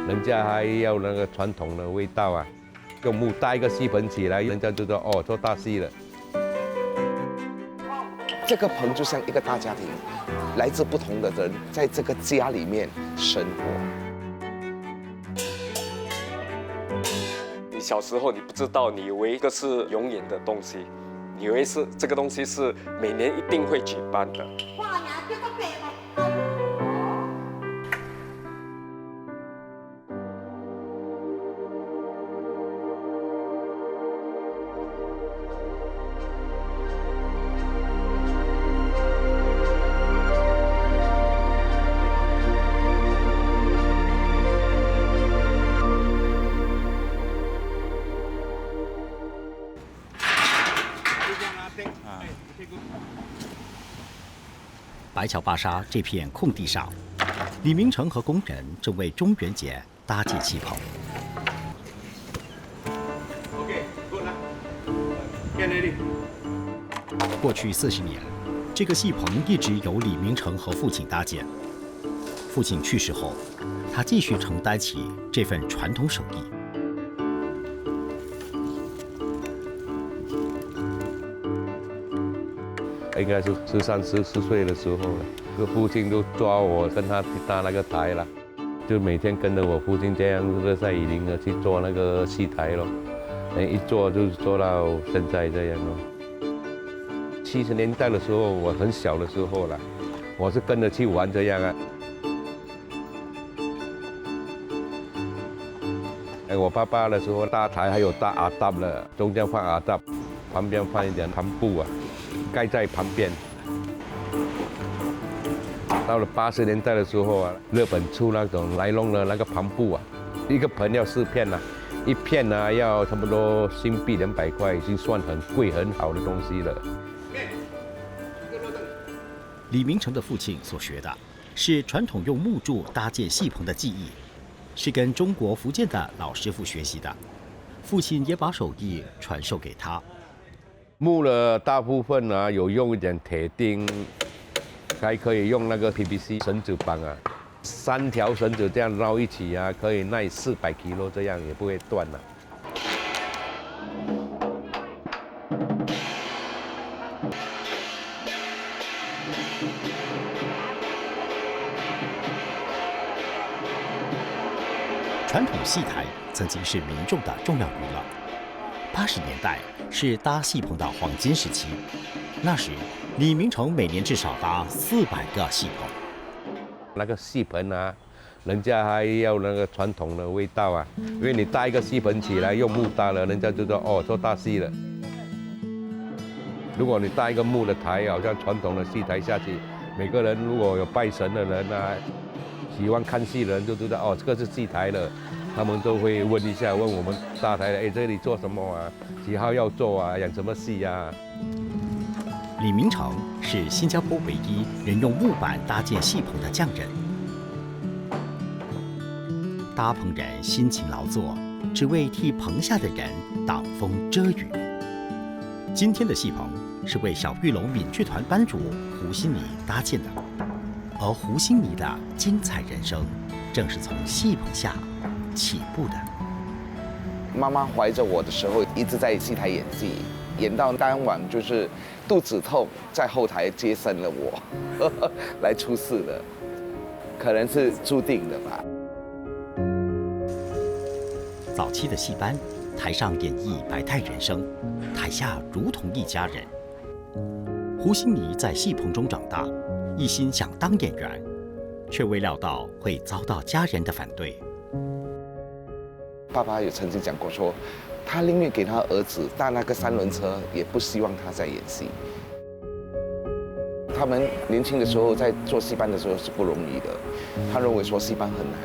人家还要那个传统的味道啊，用木搭一个戏棚起来，人家就说哦做大戏了。这个棚就像一个大家庭，来自不同的人在这个家里面生活。你小时候你不知道，你以为这个是永远的东西，你以为是这个东西是每年一定会举办的。白桥巴沙这片空地上，李明成和工人正为中元节搭建戏棚。过去40年，这个戏棚一直由李明成和父亲搭建。父亲去世后，他继续承担起这份传统手艺。应该是13、14岁的时候了，我父亲就抓我跟他去搭那个台了，就每天跟着我父亲这样热晒雨淋的去做那个戏台咯，一做就做到现在这样咯。70年代的时候，我很小的时候了，我是跟着去玩这样啊。我爸爸的时候搭台还有搭阿达了，中间放阿达，旁边放一点帆布啊。盖在旁边。到了80年代的时候啊，日本出那种来龙的那个帆布啊，一个盆要4片啊，一片呢要差不多新币200块，已经算很贵很好的东西了。李明成的父亲所学的是传统用木柱搭建戏棚的技艺，是跟中国福建的老师傅学习的，父亲也把手艺传授给他。木的大部分啊，有用一点铁钉，还可以用那个 PVC 绳子绑啊，3条绳子这样绕一起啊，可以耐400 kg，这样也不会断了。传统戏台曾经是民众的重要娱乐。80年代是搭戏棚的黄金时期，那时李明成每年至少搭400个戏棚。那个戏棚啊，人家还要那个传统的味道啊，因为你搭一个戏棚起来用木搭了，人家就说哦做大戏了。如果你搭一个木的台，好像传统的戏台下去，每个人如果有拜神的人啊，喜欢看戏的人就知道哦这个是戏台了。他们都会问一下，问我们大台的，哎，这里做什么啊？几号要做啊？演什么戏啊？李明成是新加坡唯一人用木板搭建戏棚的匠人。搭棚人辛勤劳作，只为替棚下的人挡风遮雨。今天的戏棚是为小玉龙闽剧团班主胡新妮搭建的，而胡新妮的精彩人生，正是从戏棚下起步的。妈妈怀着我的时候，一直在戏台演戏，演到当晚就是肚子痛，在后台接生了我，来出事了，可能是注定的吧。早期的戏班，台上演绎百态人生，台下如同一家人。胡新妮在戏棚中长大，一心想当演员，却未料到会遭到家人的反对。爸爸有曾经讲过说，他宁愿给他儿子搭那个3轮车，也不希望他在演戏。他们年轻的时候在做戏班的时候是不容易的，他认为说戏班很难，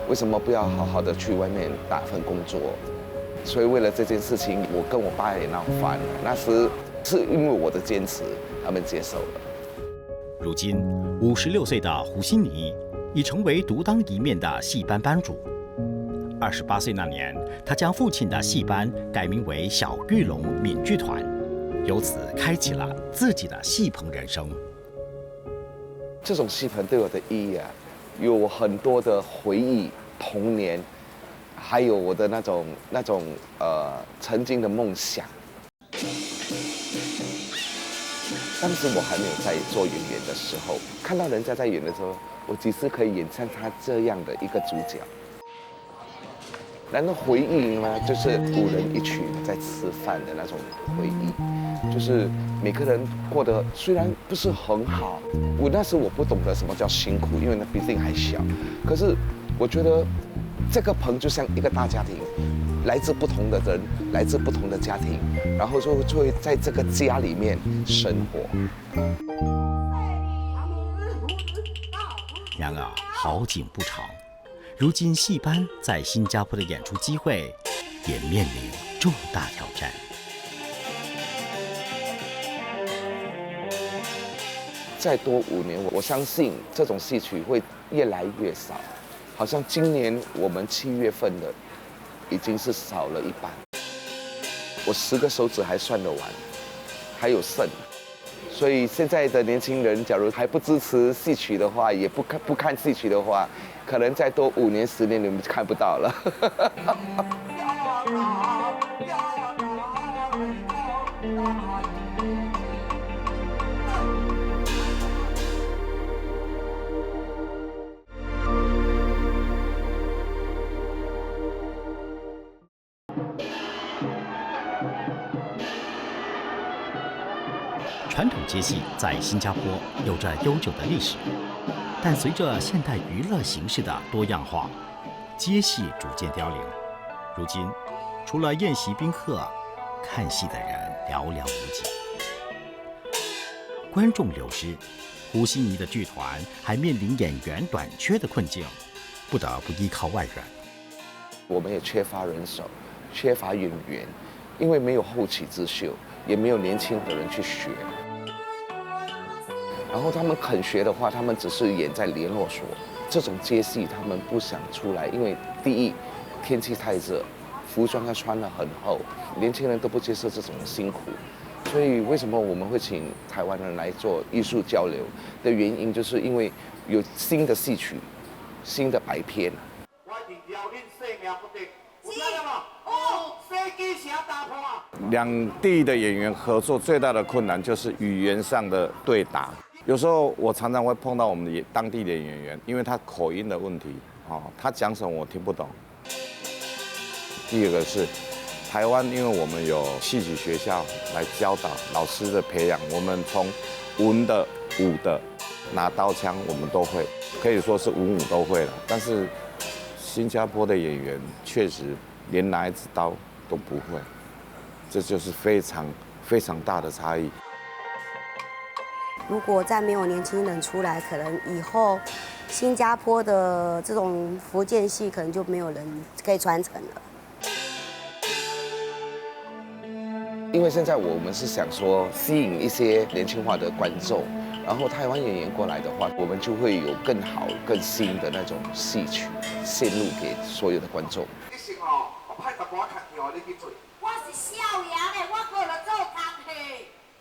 为什么不要好好的去外面打份工作？所以为了这件事情，我跟我爸也闹翻了。那时是因为我的坚持，他们接受了。如今56岁的胡新妮已成为独当一面的戏班班主。28岁那年，他将父亲的戏班改名为小玉龙闽剧团，由此开启了自己的戏棚人生。这种戏棚对我的意义啊，有很多的回忆，童年，还有我的那种曾经的梦想。当时我还没有在做演员的时候，看到人家在演的时候，我几次可以演像他这样的一个主角。然后回忆呢，就是5人一群在吃饭的那种回忆，就是每个人过得虽然不是很好，那时我不懂得什么叫辛苦，因为那毕竟还小。可是我觉得这个棚就像一个大家庭，来自不同的人，来自不同的家庭，然后就会在这个家里面生活。然而好景不长，如今戏班在新加坡的演出机会也面临重大挑战。再多5年，我相信这种戏曲会越来越少。好像今年我们7月份的已经是少了一半，我10个手指还算得完，还有剩。所以现在的年轻人，假如还不支持戏曲的话，也不看戏曲的话，可能再多5年10年你们就看不到了。传统街戏在新加坡有着悠久的历史，但随着现代娱乐形式的多样化，街戏逐渐凋零。如今，除了宴席宾客，看戏的人寥寥无几。观众流失，胡希尼的剧团还面临演员短缺的困境，不得不依靠外援。我们也缺乏人手，缺乏演员，因为没有后起之秀，也没有年轻的人去学。然后他们肯学的话，他们只是演在联络所。这种街戏他们不想出来，因为第一，天气太热，服装要穿得很厚，年轻人都不接受这种辛苦。所以为什么我们会请台湾人来做艺术交流的原因，就是因为有新的戏曲、新的白片。两地的演员合作最大的困难就是语言上的对答。有时候我常常会碰到我们的当地的演员，因为他口音的问题，他讲什么我听不懂。第二个是台湾，因为我们有戏曲学校来教导老师的培养，我们从文的、武的、拿刀枪我们都会，可以说是文武都会了。但是新加坡的演员确实连拿一支刀都不会，这就是非常非常大的差异。如果再没有年轻人出来，可能以后新加坡的这种福建戏可能就没有人可以传承了。因为现在我们是想说吸引一些年轻化的观众，然后台湾演员过来的话，我们就会有更好、更新的那种戏曲献入给所有的观众。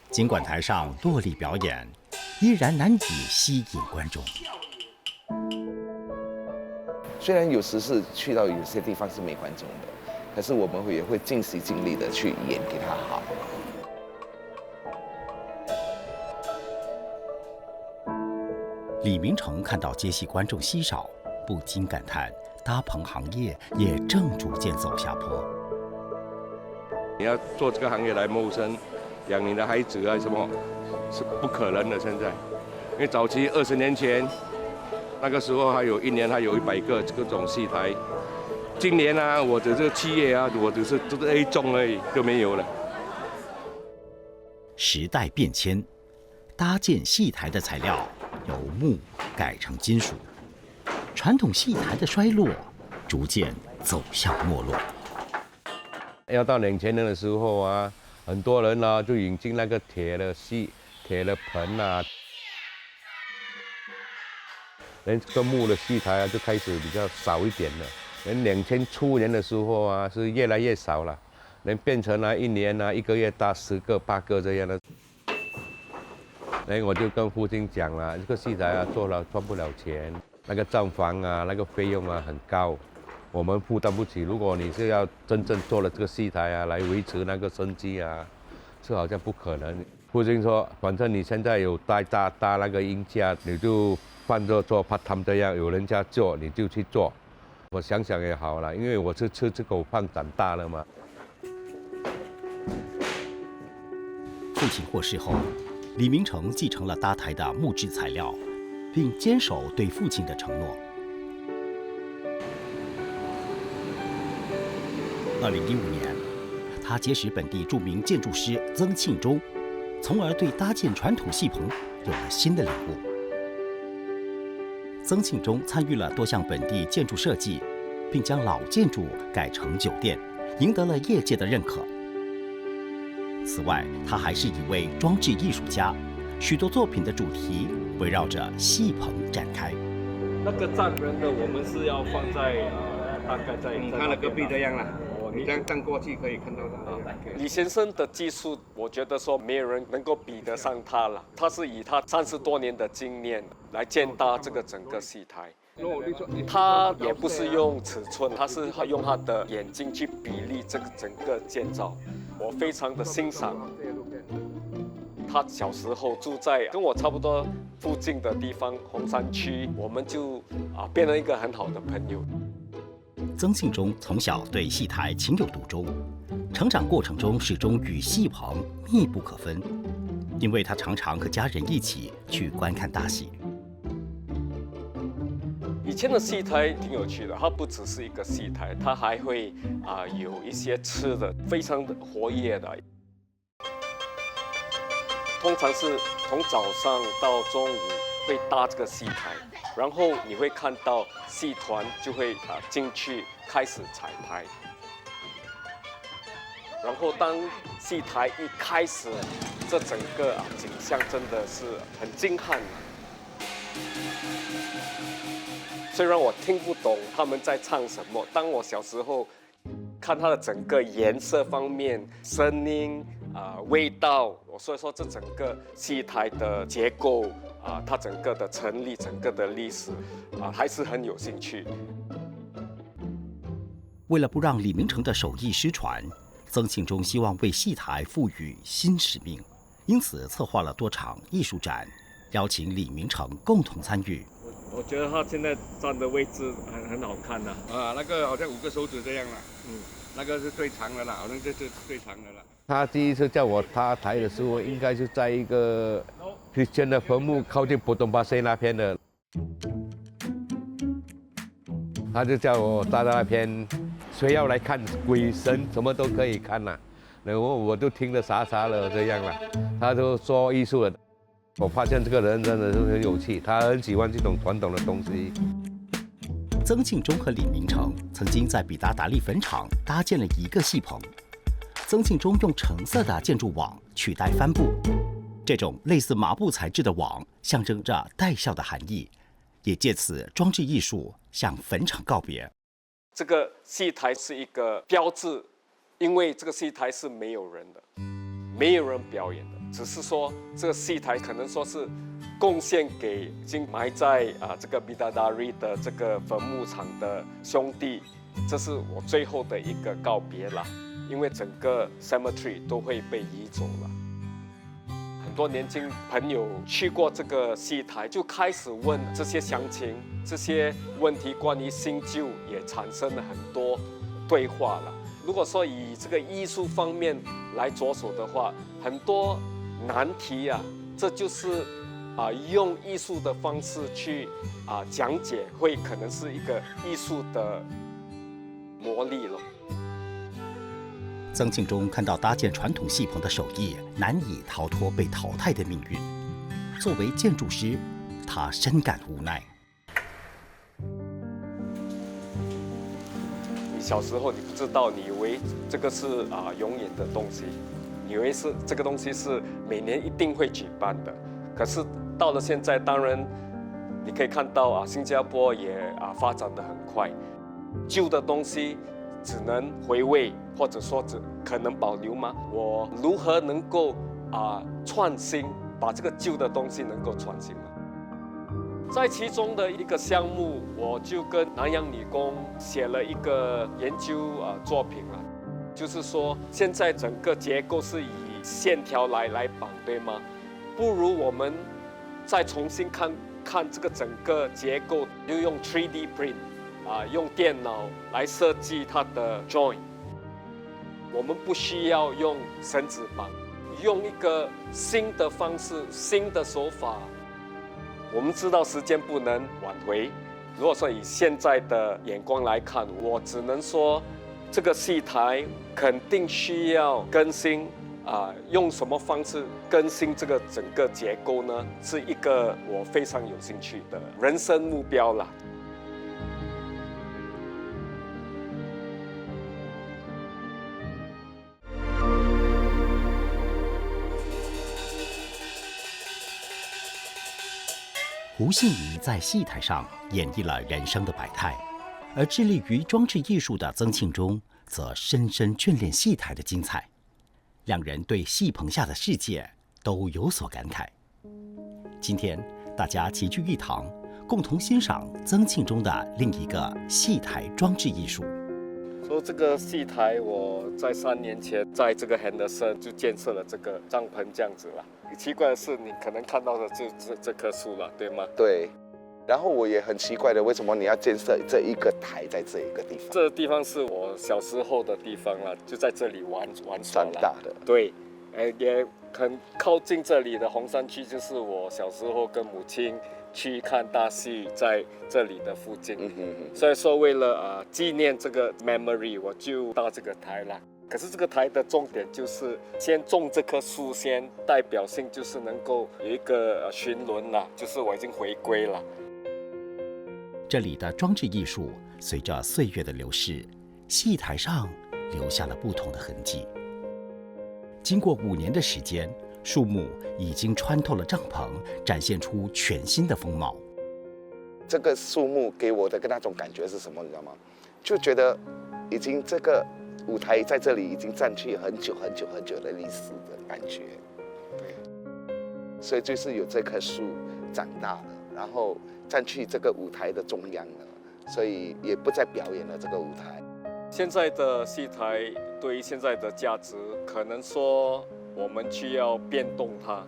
尽管台上落力表演，依然难以吸引观众。虽然有时是去到有些地方是没观众的，可是我们也会尽心尽力的去演给他好。李明成看到街戏观众稀少，不禁感叹搭棚行业也正逐渐走下坡。你要做这个行业来谋生，养你的孩子啊什么，是不可能的。现在，因为早期20年前，那个时候还有1年还有100个这种戏台，今年啊，我的这个企业啊，我只是A 中而已，就没有了。时代变迁，搭建戏台的材料由木改成金属，传统戏台的衰落逐渐走向没落。要到2000年的时候啊，很多人呢就引进那个铁的盆啊，连这个木的戏台啊就开始比较少一点了。连2000初年的时候啊，是越来越少了，连变成了1年啊1个月搭10个8个这样的。我就跟父亲讲了，这个戏台啊做了赚不了钱，那个账房啊，那个费用啊很高，我们负担不起。如果你是要真正做了这个戏台啊，来维持那个生计啊，是好像不可能。父亲说，反正你现在有搭那个鹰架，你就换做做 part time 这样，有人家做你就去做。我想想也好了，因为我是吃这口饭长大了嘛。父亲过世后，李明成继承了搭台的木质材料，并坚守对父亲的承诺。2015年，他结识本地著名建筑师曾庆忠，从而对搭建传统戏棚有了新的领悟。曾庆忠参与了多项本地建筑设计，并将老建筑改成酒店，赢得了业界的认可。此外，他还是一位装置艺术家，许多作品的主题围绕着戏棚展开。那个站人的我们是要放在大概在他的隔壁这样啦。哦，你这样站过去可以看到他。李先生的技术，我觉得说没有人能够比得上他了。他是以他30多年的经验来建搭这个整个戏台。他也不是用尺寸，他是用他的眼睛去比例这个整个建造，我非常的欣赏。他小时候住在跟我差不多附近的地方，红山区，我们就变成一个很好的朋友。曾庆忠从小对戏台情有独钟，成长过程中始终与戏棚密不可分，因为他常常和家人一起去观看大戏。以前的戏台挺有趣的，它不只是一个戏台，它还会有一些吃的，非常的活跃的。通常是从早上到中午会搭这个戏台，然后你会看到戏团就会进去开始彩排，然后当戏台一开始，这整个景象真的是很震撼。虽然我听不懂他们在唱什么，当我小时候看它的整个颜色方面、声音味道，所以说这整个戏台的结构它整个的成立、整个的历史还是很有兴趣。为了不让李明成的手艺失传，曾庆忠希望为戏台赋予新使命，因此策划了多场艺术展，邀请李明成共同参与。我觉得他现在站的位置很好看的。那个好像5个手指这样啦。那个是最长的啦，好像这是最长的啦。他第一次叫我搭台的时候，应该是在一个Christian的坟墓靠近普通巴塞那边的，他就叫我搭到那边，谁要来看鬼神什么都可以看啦。然后我就听得傻傻的这样了。他就说艺术的。我发现这个人真的是很有趣，他很喜欢这种传统的东西。曾庆忠和李明成曾经在比达达利坟场搭建了一个戏棚，曾庆忠用橙色的建筑网取代帆布，这种类似麻布材质的网象征着带笑的含义，也借此装置艺术向坟场告别。这个戏台是一个标志，因为这个戏台是没有人的，没有人表演的。只是说这个戏台可能说是贡献给已经埋在这个比达达利的这个坟墓场的兄弟，这是我最后的一个告别了，因为整个 cemetery 都会被移走了。很多年轻朋友去过这个戏台，就开始问这些详情，这些问题关于新旧也产生了很多对话了。如果说以这个艺术方面来着手的话，很多难题这就是用艺术的方式去讲解，会可能是一个艺术的魔力了。曾庆忠看到搭建传统戏棚的手艺难以逃脱被淘汰的命运，作为建筑师，他深感无奈。你小时候你不知道，你以为这个是永远的东西。以为是这个东西是每年一定会举办的，可是到了现在，当然你可以看到新加坡也发展得很快，旧的东西只能回味，或者说只可能保留吗？我如何能够创新，把这个旧的东西能够创新呢？在其中的一个项目，我就跟南洋理工写了一个研究作品了，就是说现在整个结构是以线条来绑，对吗？不如我们再重新看这个整个结构，就用 3D print 用电脑来设计它的 joint。我们不需要用绳子绑，用一个新的方式、新的手法。我们知道时间不能挽回，如果说以现在的眼光来看，我只能说这个戏台肯定需要更新。用什么方式更新这个整个结构呢？是一个我非常有兴趣的人生目标啦。胡信仪在戏台上演绎了人生的百态，而致力于装置艺术的曾庆忠则深深眷恋戏台的精彩。两人对戏棚下的世界都有所感慨。今天大家齐聚一堂，共同欣赏曾庆忠的另一个戏台装置艺术。说这个戏台，我在3年前在这个 Henderson 就建设了这个帐篷这样子了。奇怪的是，你可能看到的就这棵树了，对吗？对。然后我也很奇怪的，为什么你要建设这一个台在这一个地方？这个地方是我小时候的地方了，就在这里玩耍长大的。对，也很靠近这里的红山区，就是我小时候跟母亲去看大戏，在这里的附近。所以说为了纪念这个 memory， 我就到这个台了。可是这个台的重点就是先种这棵树，先代表性就是能够有一个巡轮啦，就是我已经回归了。这里的装置艺术随着岁月的流逝，戏台上留下了不同的痕迹。经过5年的时间，树木已经穿透了帐篷，展现出全新的风貌。这个树木给我的那种感觉是什么？你知道吗？就觉得已经这个舞台在这里已经占据很久很久很久的历史的感觉。对，所以就是有这棵树长大了，然后占据这个舞台的中央了，所以也不再表演了这个舞台。现在的戏台对于现在的价值，可能说我们需要变动它，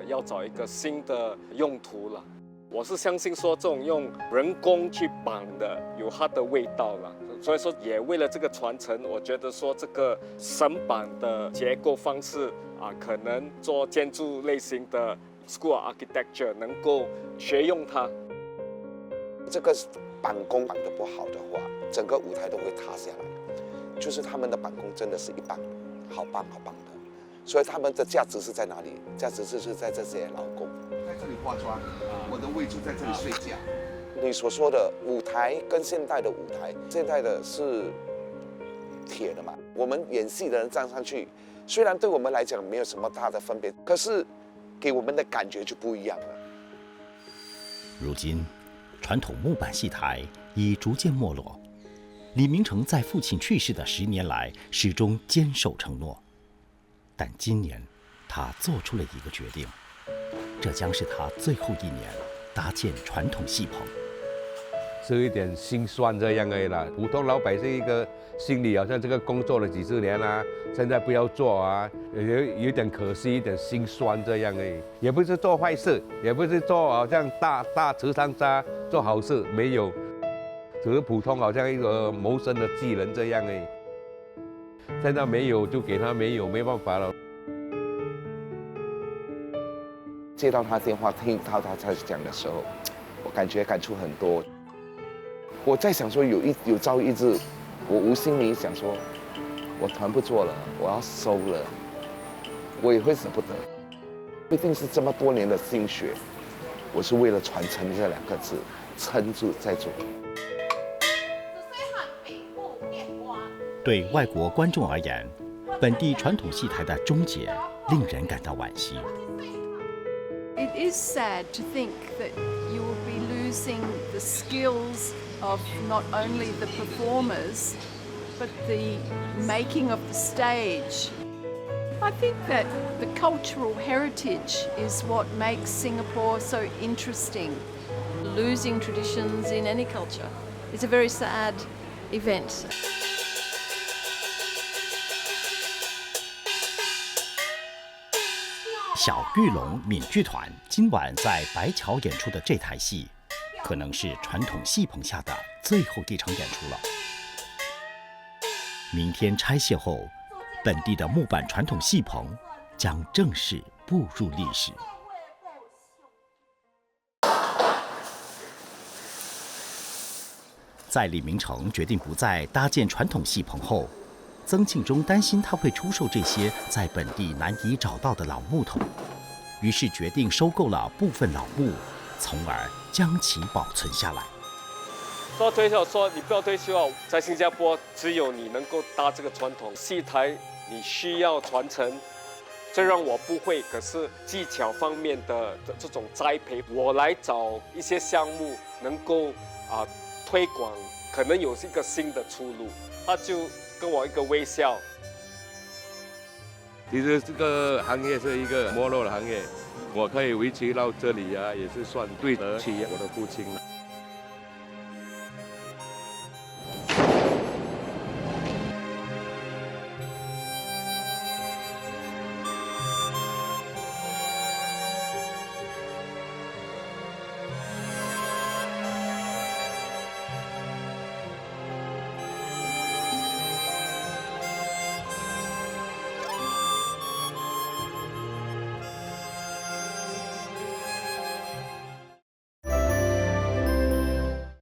要找一个新的用途了。我是相信说这种用人工去绑的有它的味道了，所以说也为了这个传承，我觉得说这个绳绑的结构方式可能做建筑类型的 School of Architecture 能够学用它。这个板工绑得不好的话，整个舞台都会塌下来。就是他们的板工真的是一棒，好棒好棒的，所以他们的价值是在哪里？价值就是在这些劳工。在这里化妆，我的位置在这里睡觉。你所说的舞台跟现代的舞台，现代的是铁的嘛，我们演戏的人站上去，虽然对我们来讲没有什么大的分别，可是给我们的感觉就不一样了。如今，传统木板戏台已逐渐没落。李明成在父亲去世的10年来，始终坚守承诺。但今年，他做出了一个决定，这将是他最后1年搭建传统戏棚。是一点心酸这样而已啦。普通老百姓一个心里好像这个工作了几十年啦，现在不要做有点可惜，一点心酸这样而已。也不是做坏事，也不是做好像大慈善家做好事，没有，只是普通好像一个谋生的技能这样而已。现在没有就给他没有，没办法了。接到他电话，听到他在讲的时候，我感触很多。我在想说，有朝一日，我无心里想说，我团不做了，我要收了，我也会舍不得。毕竟是这么多年的心血，我是为了传承这2个字，撑住在做。对外国观众而言，本地传统戏台的终结令人感到惋惜。It is sad to think that you will be losing the skills of not only the performers, but the making of the stage. I think that the cultural heritage is what makes Singapore so interesting. losing traditions in any culture. It's a very sad event. 小玉龙闽剧团今晚在白桥演出的这台戏，可能是传统戏棚下的最后一场演出了。明天拆卸后，本地的木板传统戏棚将正式步入历史。在李明成决定不再搭建传统戏棚后，曾庆忠担心他会出售这些在本地难以找到的老木头，于是决定收购了部分老木，从而将其保存下来。说推销说你不要推销，在新加坡只有你能够搭这个传统戏台，你需要传承。虽然我不会，可是技巧方面的这种栽培，我来找一些项目能够推广，可能有一个新的出路。他就跟我一个微笑。其实这个行业是一个没落的行业，我可以维持到这里啊，也是算对得起我的父亲了。